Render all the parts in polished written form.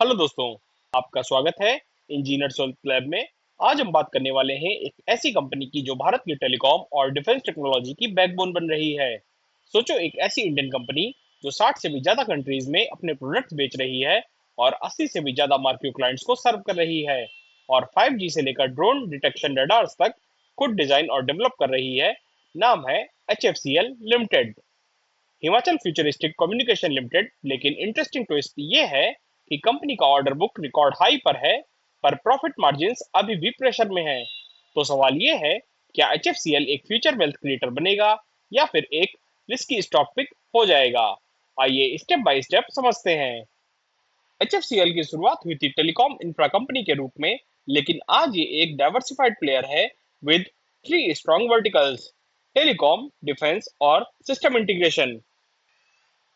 Hello दोस्तों, आपका स्वागत है इंजीनियर सोल्व लैब में। आज हम बात करने वाले हैं एक ऐसी कंपनी की जो भारत की टेलीकॉम और डिफेंस टेक्नोलॉजी की बैकबोन बन रही है। सोचो, एक ऐसी इंडियन कंपनी जो 60 से भी ज्यादा कंट्रीज में अपने प्रोडक्ट्स बेच रही है और 80 से भी ज्यादा मार्केट क्लाइंट्स को सर्व कर रही है और 5G से लेकर ड्रोन डिटेक्शन रडार्स तक खुद डिजाइन और डेवलप कर रही है। नाम है HFCL limited, Himachal futuristic communication limited. लेकिन इंटरेस्टिंग ट्विस्ट ये है कि कंपनी का ऑर्डर बुक रिकॉर्ड हाई पर है, पर प्रॉफिट मार्जिन्स अभी भी प्रेशर में है। तो सवाल ये है, क्या HFCL एक फ्यूचर वेल्थ क्रिएटर बनेगा या फिर एक रिस्की स्टॉक पिक हो जाएगा? आइए स्टेप बाय स्टेप समझते हैं। HFCL की शुरुआत हुई थी टेलीकॉम इंफ्रा कंपनी के रूप में, लेकिन आज ये एक डाइवर्सिफाइड प्लेयर है with three strong verticals: telecom, defence और सिस्टम इंटीग्रेशन।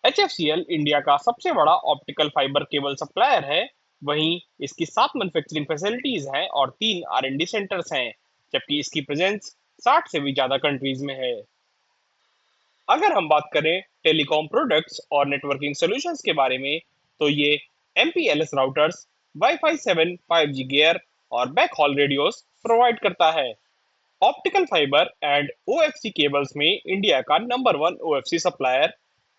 HFCL इंडिया का सबसे बड़ा ऑप्टिकल फाइबर केबल सप्लायर है। वहीं इसकी 7 मैन्युफैक्चरिंग फैसिलिटीज हैं और 3 R&D सेंटर्स हैं, जबकि इसकी प्रेजेंस 60 से भी ज्यादा कंट्रीज में है। अगर हम बात करें टेलीकॉम प्रोडक्ट्स और नेटवर्किंग सॉल्यूशंस के बारे में, तो ये MPLS routers, wifi 7, 5G gear और बैकहॉल रेडियोस प्रोवाइड करता है। Optical fibre and OFC cables में इंडिया का नंबर 1 OFC सप्लायर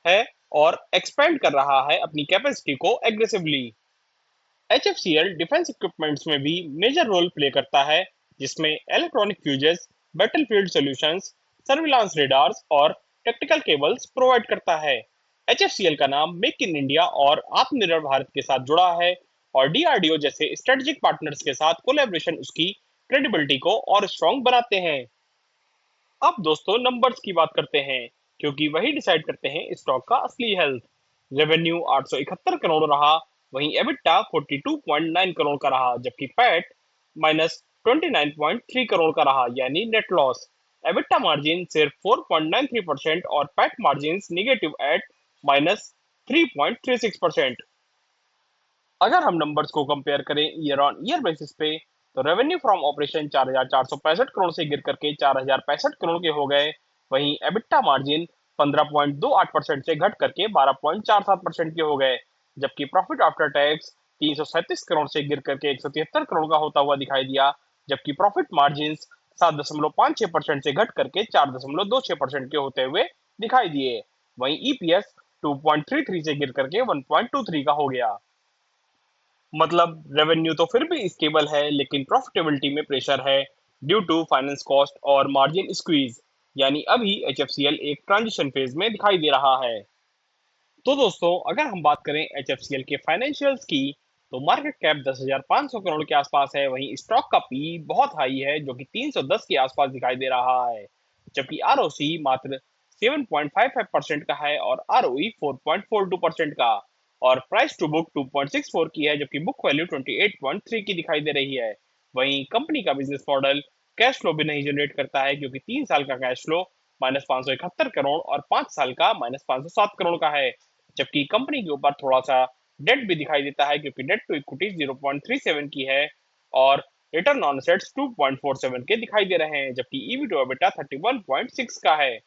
है और एक्सपेंड कर रहा है अपनी कैपेसिटी को एग्रेसिवली। HFCL डिफेंस इक्विपमेंट्स में भी मेजर रोल प्ले करता है, जिसमें electronic fuses, battlefield solutions, surveillance radars और टेक्टिकल केबल्स प्रोवाइड करता है। HFCL का नाम मेक इन इंडिया और आत्मनिर्भर भारत के साथ जुड़ा है और DRDO जैसे स्ट्रेटेजिक पार्टनर्स के साथ कोलैबोरेशन उसकी क्रेडिबिलिटी को और स्ट्रॉन्ग बनाते हैं। अब दोस्तों नंबर्स की बात करते हैं, क्योंकि वही डिसाइड करते हैं स्टॉक का असली हेल्थ। रेवेन्यू 871 करोड़ रहा, वहीं एबिटा 42.9 करोड़ का रहा, जबकि पैट माइनस 29.3 करोड़ का रहा, यानी नेट लॉस। एबिटा मार्जिन सिर्फ 4.93% और PAT margin negative at minus 3.36%। अगर हम नंबर्स को कंपेयर करें ईयर ऑन ईयर बेसिस पे, तो रेवेन्यू फ्रॉम ऑपरेशन 4,465 करोड़ से गिर करके 4,065 करोड़ के हो गए। वहीं एबिटा मार्जिन 15.28% से घट करके 12.47% के हो गए, जबकि प्रॉफिट आफ्टर टैक्स 337 करोड़ से गिर करके 173 करोड़ का होता हुआ दिखाई दिया, जबकि प्रॉफिट मार्जिन 7.56% से घट करके 4.26% के होते हुए दिखाई दिए। वहीं ईपीएस 2.33 से गिर करके 1.23 का हो गया। मतलब रेवेन्यू तो फिर भी स्टेबल है, लेकिन प्रॉफिटेबिलिटी में प्रेशर है ड्यू टू फाइनेंस कॉस्ट और मार्जिन स्क्वीज। यानी अभी HFCL एक ट्रांजिशन फेज में दिखाई दे रहा है। तो दोस्तों, अगर हम बात करें HFCL के फाइनेंशियल्स की, तो मार्केट कैप 10,500 करोड़ के आसपास है। वहीं स्टॉक का पी बहुत हाई है, जो कि 310 के आसपास दिखाई दे रहा है, जबकि ROC मात्र 7.55% का है और ROE 4.42% का, और प्राइस टू बुक 2.64 की है, जबकि बुक वैल्यू 28.3 की दिखाई दे रही है। वहीं कंपनी का बिजनेस मॉडल कैश फ्लो भी नहीं जनरेट करता है, क्योंकि 3 साल का कैश फ्लो -571 करोड़ और 5 साल का -507 करोड़ का है, जबकि कंपनी के ऊपर थोड़ा सा डेट भी दिखाई देता है, क्योंकि डेट टू इक्विटी 0.37 की है और रिटर्न ऑन एसेट्स 2.47 के दिखाई दे रहे हैं, जबकि ईवी टू एबिटा 31.6 का है।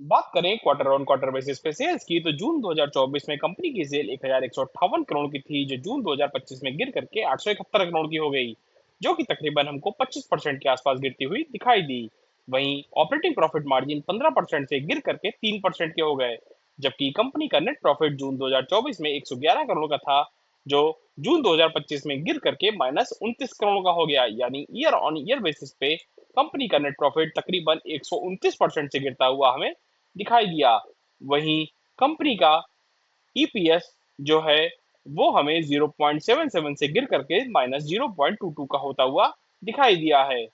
बात करें क्वार्टर ऑन क्वार्टर बेसिस पे सेल्स की, तो जून 2024 में कंपनी की सेल 1,158 करोड़ की थी, जो जून 2025 में गिर करके 871 करोड़ की हो गई, जो कि तकरीबन हमको 25% के आसपास गिरती हुई दिखाई दी। वहीं ऑपरेटिंग प्रॉफिट मार्जिन 15% से गिर करके 3% के हो गए, जबकि कंपनी का नेट प्रॉफिट जून 2024 में 111 करोड़ का था, जो जून 2025 में गिर करके -29 करोड़ का हो गया। यानी ईयर ऑन ईयर बेसिस पे कंपनी का नेट प्रॉफिट तकरीबन 129% से गिरता हुआ हमें दिखाई दिया। वहीं कंपनी का ईपीएस जो है वो हमें 0.77 से गिर करके -0.22 का होता हुआ दिखाई दिया है।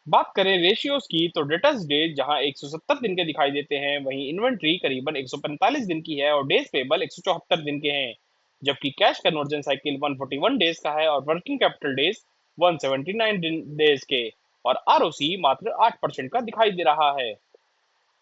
बात करें रेशियोज की, तो डेटर्स डेज जहां 170 दिन के दिखाई देते हैं, वहीं इन्वेंट्री करीबन 145 दिन की है और डेज पेबल 174 दिन के हैं, जबकि कैश कन्वर्जन साइकिल 141 डेज का है और वर्किंग कैपिटल डेज 179 डेज के, और आरओसी मात्र 8% का दिखाई दे रहा है।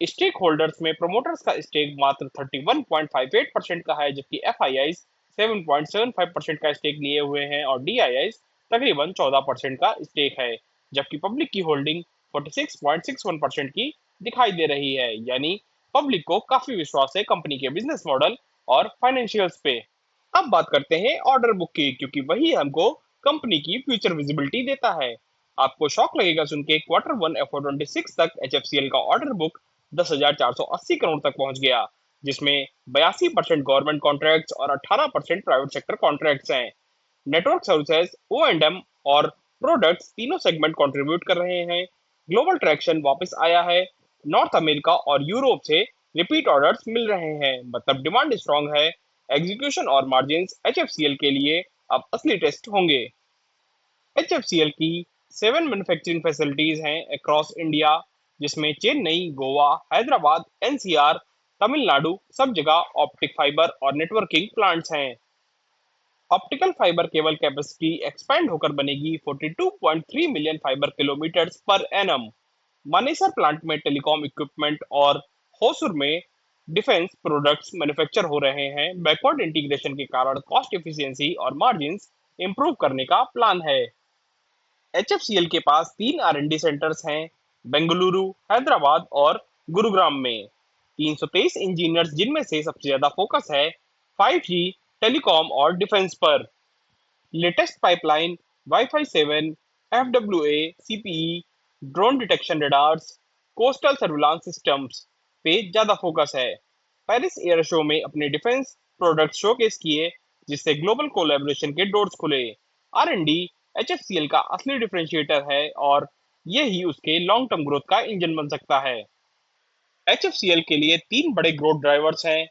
स्टेक होल्डर्स में प्रमोटर्स का स्टेक मात्र 31.58% का है, जबकि FIIs 7.75% का स्टेक लिए हुए हैं और DIIs तकरीबन 14% का स्टेक है, जबकि पब्लिक की होल्डिंग 46.61% की दिखाई दे रही है। यानी पब्लिक को काफी विश्वास है कंपनी के बिजनेस मॉडल और फाइनेंशियल्स पे। अब बात करते हैं ऑर्डर बुक की, क्योंकि वही हमको कंपनी की फ्यूचर विजिबिलिटी देता है। आपको शॉक लगेगा सुन के, क्वार्टर वन FY26 तक HFCL का ऑर्डर बुक 10,480 करोड़ तक पहुंच गया, जिसमें 82% गवर्नमेंट कॉन्ट्रैक्ट्स और 18% प्राइवेट सेक्टर कॉन्ट्रैक्ट्स हैं। नेटवर्क सर्विसेज, O&M और प्रोडक्ट्स तीनों सेगमेंट कंट्रीब्यूट कर रहे हैं। ग्लोबल ट्रैक्शन वापस आया है। नॉर्थ अमेरिका और यूरोप से रिपीट ऑर्डर्स मिल रहे हैं, मतलब डिमांड स्ट्रांग है। एग्जीक्यूशन और मार्जिन्स HFCL के लिए अब असली टेस्ट होंगे। HFCL की 7 मैन्युफैक्चरिंग फैसिलिटीज हैं अक्रॉस इंडिया, जिसमें चेन्नई, गोवा, हैदराबाद, NCR, तमिलनाडु सब जगह ऑप्टिक फाइबर और नेटवर्किंग प्लांट्स हैं। Optical fibre cable capacity expand होकर बनेगी 42.3 million fibre kilometres per annum. Manesar plant में टेलीकॉम इक्विपमेंट और होसुर में डिफेंस प्रोडक्ट्स मैन्युफैक्चर हो रहे हैं। बैकवर्ड इंटीग्रेशन के कारण कॉस्ट एफिशिएंसी और मार्जिन्स इंप्रूव करने का प्लान है। HFCL के पास 3 R&D सेंटर्स हैं, बेंगलुरु, हैदराबाद और गुरुग्राम में। 323 इंजीनियर्स, जिनमें से सबसे ज्यादा फोकस है 5G, टेलीकॉम और डिफेंस पर। Latest pipeline, wifi 7, FWA, CPE, drone detection radars, coastal surveillance systems पे ज्यादा फोकस है। पेरिस एयर शो में अपने डिफेंस प्रोडक्ट शोकेस किए, जिससे ग्लोबल कोलैबोरेशन के डोर्स खुले। R&D HFCL का असली डिफरेंशिएटर है, और ये ही उसके लॉन्ग टर्म ग्रोथ का इंजन बन सकता है। HFCL के लिए 3 बड़े ग्रोथ ड्राइवर्स हैं।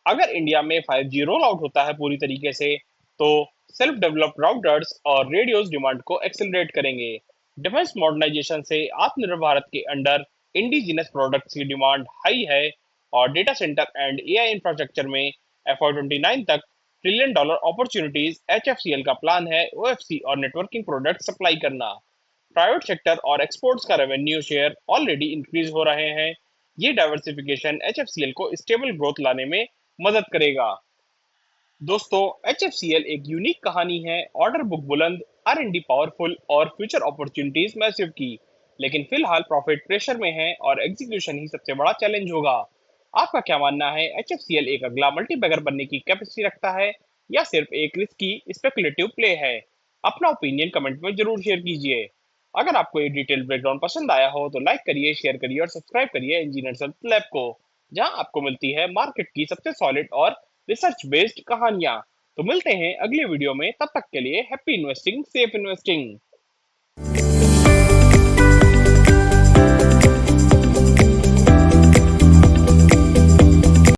अगर इंडिया में 5G रोल आउट होता है पूरी तरीके से, तो सेल्फ डेवलप्ड राउटर्स और रेडियोस डिमांड को एक्सेलरेट करेंगे। डिफेंस मॉडर्नाइजेशन से आत्मनिर्भर भारत के अंडर इंडिजिनस प्रोडक्ट्स की डिमांड हाई है, और data centre and AI infrastructure में FY29 तक $1 ट्रिलियन अपॉर्चुनिटीज। HFCL का प्लान है OFC और नेटवर्किंग प्रोडक्ट सप्लाई करना। प्राइवेट सेक्टर और एक्सपोर्ट्स का रेवेन्यू शेयर ऑलरेडी इंक्रीज हो रहे हैं। ये डाइवर्सिफिकेशन HFCL को स्टेबल ग्रोथ लाने में मदद करेगा। दोस्तों, HFCL एक यूनिक कहानी है। ऑर्डर बुक बुलंद, R&D पावरफुल और फ्यूचर अपॉर्चुनिटीज मैसिव की, लेकिन फिलहाल प्रॉफिट प्रेशर में है और एग्जीक्यूशन ही सबसे बड़ा चैलेंज होगा। आपका क्या मानना है? HFCL एक अगला मल्टीबैगर बनने की कैपेसिटी रखता है, या सिर्फ एक रिस्की स्पेकुलेटिव प्ले है? अपना ओपिनियन कमेंट में जरूर शेयर कीजिए। अगर आपको ये डिटेल ब्रेकडाउन पसंद आया हो तो लाइक करिए, शेयर करिए और सब्सक्राइब करिए इंजीनियर लैब को, जहां आपको मिलती है मार्केट की सबसे सॉलिड और रिसर्च बेस्ड कहानियां। तो मिलते हैं अगले वीडियो में, तब तक के लिए हैप्पी इन्वेस्टिंग, सेफ इन्वेस्टिंग।